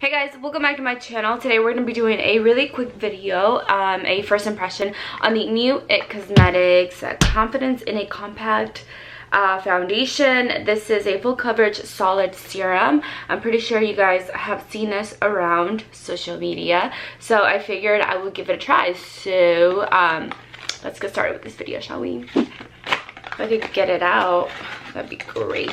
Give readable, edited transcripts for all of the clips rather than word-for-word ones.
Hey guys, welcome back to my channel. Today we're going to be doing a really quick video, a first impression on the new IT Cosmetics Confidence in a Compact foundation. This is a full coverage solid serum. I'm pretty sure you guys have seen this around social media, so I figured I would give it a try. So let's get started with this video, shall we? If I could get it out, that'd be great.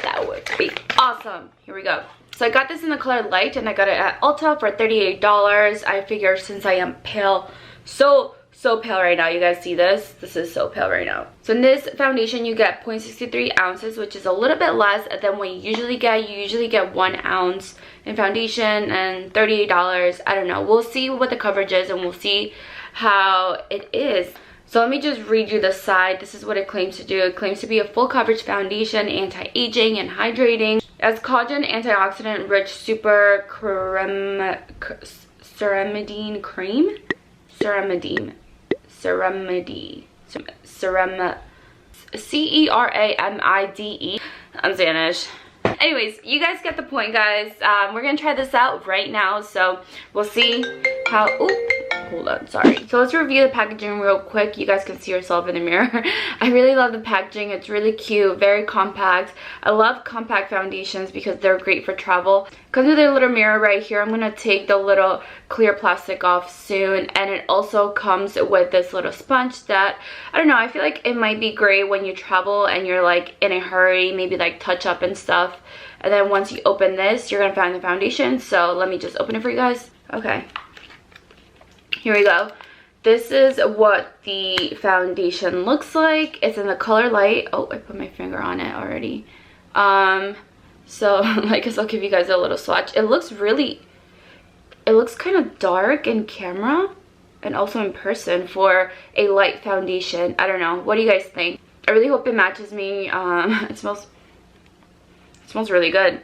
That would be awesome. Here we go. So I got this in the color light and I got it at Ulta for $38. I figured since I am pale, so pale right now. You guys see this? This is so pale right now. So in this foundation you get 0.63 ounces, which is a little bit less than what you usually get. You usually get 1 ounce in foundation and $38. I don't know. We'll see what the coverage is and we'll see how it is. So let me just read you the side. This is what it claims to do. It claims to be a full coverage foundation, anti-aging and hydrating. As collagen, antioxidant rich super ceramidine cream. Ceramidine. C-E-R-A-M-I-D-E. I'm Spanish. Anyways, you guys get the point, guys. We're gonna try this out right now, so we'll see how. Hold on, sorry. So let's review the packaging real quick. You guys can see yourself in the mirror. I really love the packaging. It's really cute, very compact. I love compact foundations because they're great for travel. Comes with a little mirror right here. I'm gonna take the little clear plastic off soon, and it also comes with this little sponge that, I don't know, I feel like it might be great when you travel and you're like in a hurry, maybe like touch up and stuff. And then once you open this, you're gonna find the foundation. So let me just open it for you guys. Okay. Here we go. This is what the foundation looks like. It's in the color light. Oh, I put my finger on it already. So I guess I'll give you guys a little swatch. It looks kind of dark in camera and also in person for a light foundation. I don't know. What do you guys think? I really hope it matches me. It smells really good.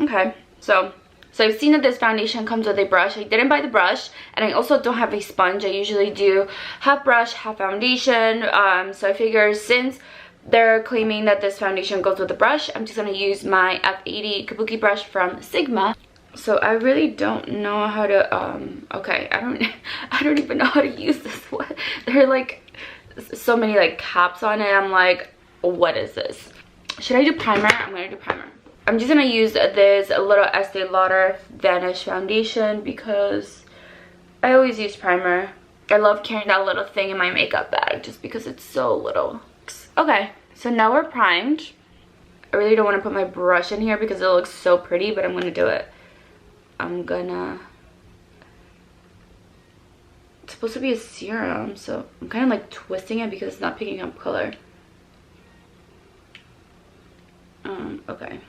Okay. So I've seen that this foundation comes with a brush. I didn't buy the brush, and I also don't have a sponge. I usually do half brush, half foundation. So I figure since they're claiming that this foundation goes with the brush, I'm just gonna use my F80 Kabuki brush from Sigma. So I really don't know how to, okay, I don't even know how to use this. What? There are like so many like caps on it. I'm like, what is this? Should I do primer? I'm gonna do primer. I'm just gonna use this little Estee Lauder Vanish foundation because I always use primer. I love carrying that little thing in my makeup bag just because it's so little. Okay, so now we're primed. I really don't want to put my brush in here because it looks so pretty, but I'm gonna do it. It's supposed to be a serum, so I'm kind of like twisting it because it's not picking up color. Okay.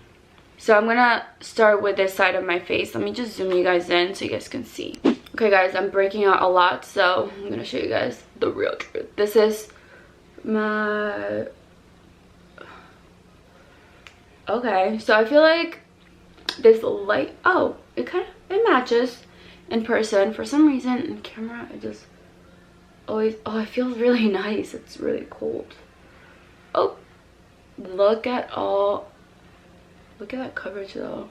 So I'm gonna start with this side of my face. Let me just zoom you guys in so you guys can see. Okay guys, I'm breaking out a lot, so I'm gonna show you guys the real truth. This is my... Okay, so I feel like this light, oh, it matches in person. For some reason in camera, it just always, oh, it feels really nice. It's really cold. Oh, look at that coverage though.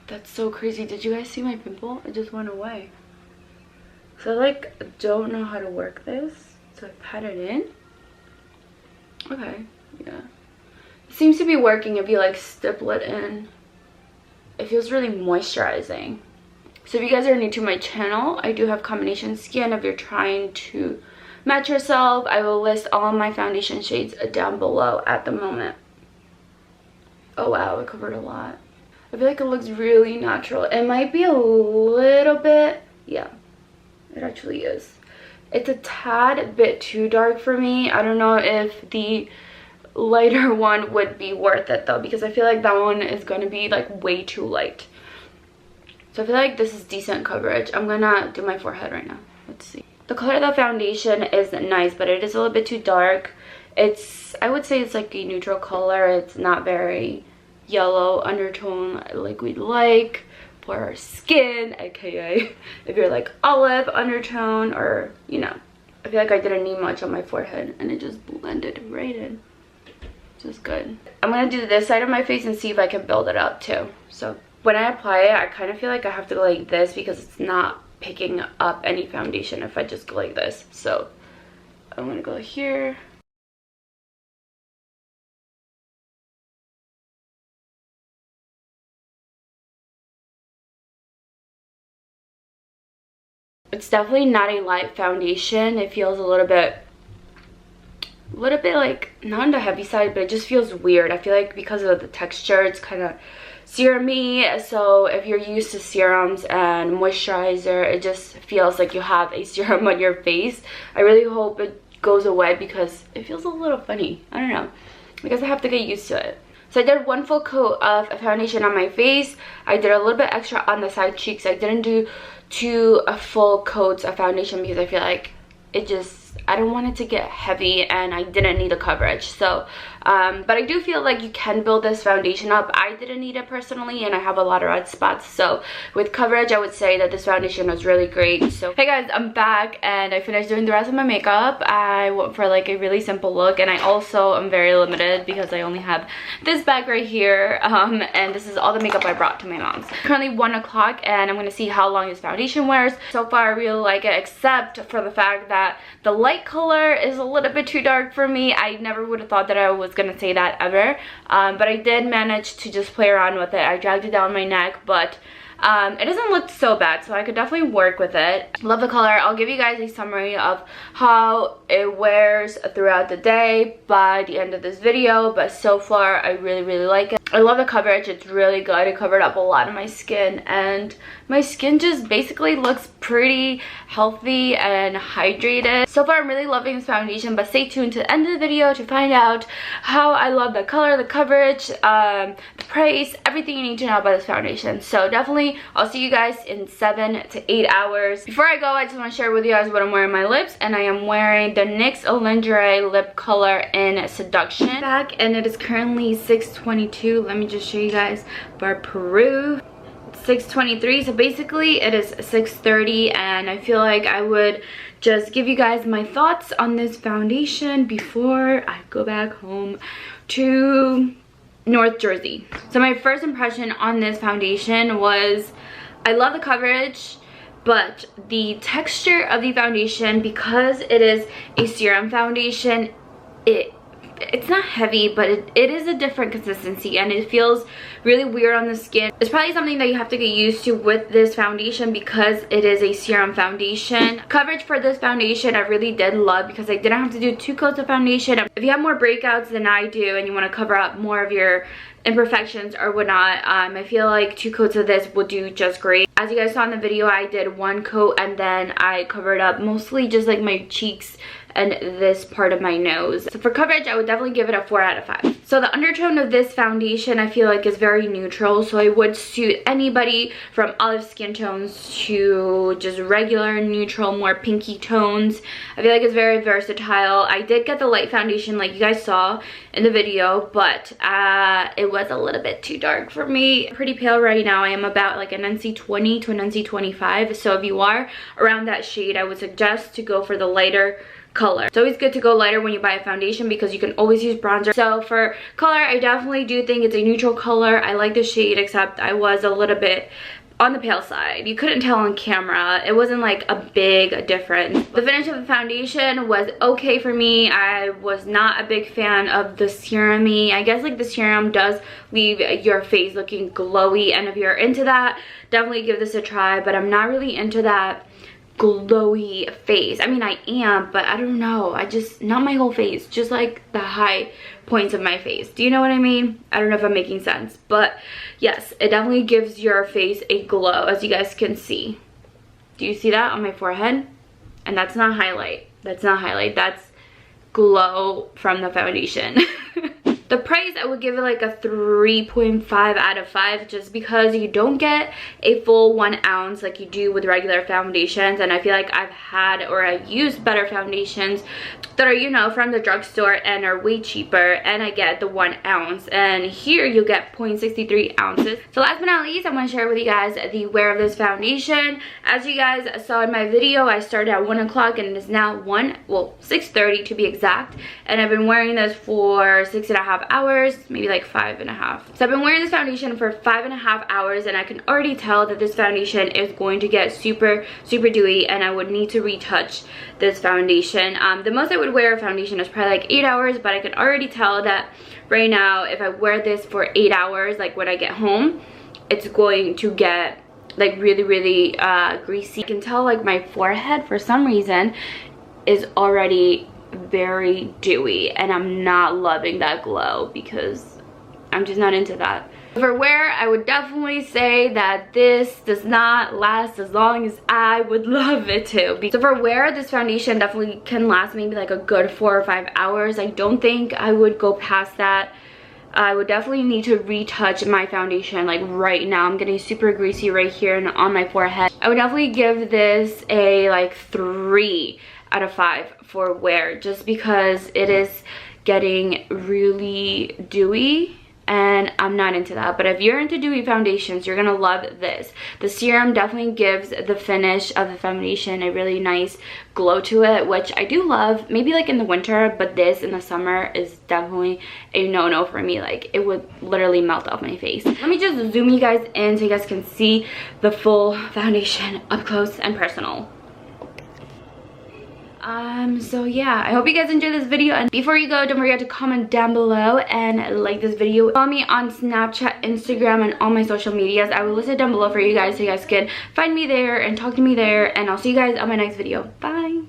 That's so crazy. Did you guys see my pimple? It just went away. So I like don't know how to work this, so I pat it in. Okay, yeah, it seems to be working if you like stipple it in. It feels really moisturizing. So if you guys are new to my channel, I do have combination skin. If you're trying to match yourself, I will list all of my foundation shades down below at the moment. Oh wow, it covered a lot. I feel like it looks really natural. It might be a little bit, yeah, it actually is. It's a tad bit too dark for me. I don't know if the lighter one would be worth it though, because I feel like that one is gonna be like way too light. So I feel like this is decent coverage. I'm gonna do my forehead right now. Let's see. The color of the foundation is nice, but it is a little bit too dark. I would say it's like a neutral color. It's not very yellow undertone like we'd like for our skin, aka if you're like olive undertone, or you know. I feel like I didn't need much on my forehead and it just blended right in. which is good. I'm gonna do this side of my face and see if I can build it up too. So when I apply it, I kind of feel like I have to go like this because it's not picking up any foundation if I just go like this. So I'm gonna go here. It's definitely not a light foundation. It feels a little bit like, not on the heavy side, but it just feels weird. I feel like because of the texture, it's kind of serum-y. So if you're used to serums and moisturizer, it just feels like you have a serum on your face. I really hope it goes away because it feels a little funny. I don't know. I guess I have to get used to it. So I did one full coat of foundation on my face. I did a little bit extra on the side cheeks. I didn't do two full coats of foundation because I feel like it just, I don't want it to get heavy and I didn't need the coverage. So but I do feel like you can build this foundation up. I didn't need it personally and I have a lot of red spots, so with coverage I would say that this foundation was really great. So hey guys, I'm back and I finished doing the rest of my makeup. I went for like a really simple look, and I also am very limited because I only have this bag right here, and this is all the makeup I brought to my mom's. Currently 1 o'clock and I'm gonna see how long this foundation wears. So far I really like it, except for the fact that the light color is a little bit too dark for me. I never would have thought that I was gonna say that ever, but I did manage to just play around with it. I dragged it down my neck, but it doesn't look so bad, so I could definitely work with it. Love the color. I'll give you guys a summary of how it wears throughout the day by the end of this video, but so far I really like it. I love the coverage. It's really good. It covered up a lot of my skin, and my skin just basically looks pretty healthy and hydrated. So far I'm really loving this foundation, but stay tuned to the end of the video to find out how I love the color, the coverage, the price, everything you need to know about this foundation. So definitely I'll see you guys in 7 to 8 hours. Before I go, I just want to share with you guys what I'm wearing on my lips, and I am wearing the NYX Lingerie lip color in Seduction back, and it is currently 6:22. Let me just show you guys for Peru. 6:23, so basically it is 6:30, and I feel like I would just give you guys my thoughts on this foundation before I go back home to North Jersey. So my first impression on this foundation was, I love the coverage, but the texture of the foundation, because it is a serum foundation, it's not heavy, but it is a different consistency and it feels really weird on the skin. It's probably something that you have to get used to with this foundation because it is a serum foundation. Coverage for this foundation I really did love because I didn't have to do 2 coats of foundation. If you have more breakouts than I do and you want to cover up more of your imperfections or whatnot, I feel like 2 coats of this will do just great. As you guys saw in the video, I did 1 coat and then I covered up mostly just like my cheeks and this part of my nose. So for coverage, I would definitely give it a 4 out of 5. So the undertone of this foundation I feel like is very neutral, so it would suit anybody from olive skin tones to just regular neutral, more pinky tones. I feel like it's very versatile. I did get the light foundation like you guys saw in the video, but it was a little bit too dark for me. I'm pretty pale right now. I am about like an NC20 to an NC25, so if you are around that shade, I would suggest to go for the lighter color. It's always good to go lighter when you buy a foundation because you can always use bronzer. So for color, I definitely do think it's a neutral color. I like the shade, except I was a little bit on the pale side. You couldn't tell on camera. It wasn't like a big difference. The finish of the foundation was okay for me. I was not a big fan of the serum-y. I guess like the serum does leave your face looking glowy, and if you're into that, definitely give this a try, but I'm not really into that glowy face. I mean, I am, but I don't know, I just, not my whole face, just like the high points of my face. Do you know what I mean? I don't know if I'm making sense, but yes, it definitely gives your face a glow, as you guys can see. Do you see that on my forehead? And that's not highlight. That's not highlight. That's glow from the foundation. The price, I would give it like a 3.5 out of 5 just because you don't get a full 1 ounce like you do with regular foundations, and I feel like I've had, or I used better foundations that are, you know, from the drugstore and are way cheaper, and I get the 1 ounce, and here you get 0.63 ounces. So last but not least, I'm going to share with you guys the wear of this foundation. As you guys saw in my video, I started at 1 o'clock and it is now 6:30 to be exact, and I've been wearing this for 6.5 hours, maybe like 5.5. So I've been wearing this foundation for 5.5 hours, and I can already tell that this foundation is going to get super dewy, and I would need to retouch this foundation. The most I would wear a foundation is probably like 8 hours, but I can already tell that right now if I wear this for 8 hours, like when I get home, it's going to get like really greasy. I can tell like my forehead for some reason is already very dewy, and I'm not loving that glow because I'm just not into that. For wear, I would definitely say that this does not last as long as I would love it to. So for wear, this foundation definitely can last maybe like a good 4 or 5 hours. I don't think I would go past that. I would definitely need to retouch my foundation like right now. I'm getting super greasy right here and on my forehead. I would definitely give this a like 3 out of 5 for wear, just because it is getting really dewy and I'm not into that. But if you're into dewy foundations, you're gonna love this. The serum definitely gives the finish of the foundation a really nice glow to it, which I do love, maybe like in the winter, but this in the summer is definitely a no-no for me. Like it would literally melt off my face. Let me just zoom you guys in so you guys can see the full foundation up close and personal. So yeah, I hope you guys enjoyed this video, and before you go, don't forget to comment down below and like this video. Follow me on Snapchat, Instagram, and all my social medias. I will list it down below for you guys so you guys can find me there and talk to me there, and I'll see you guys on my next video. Bye.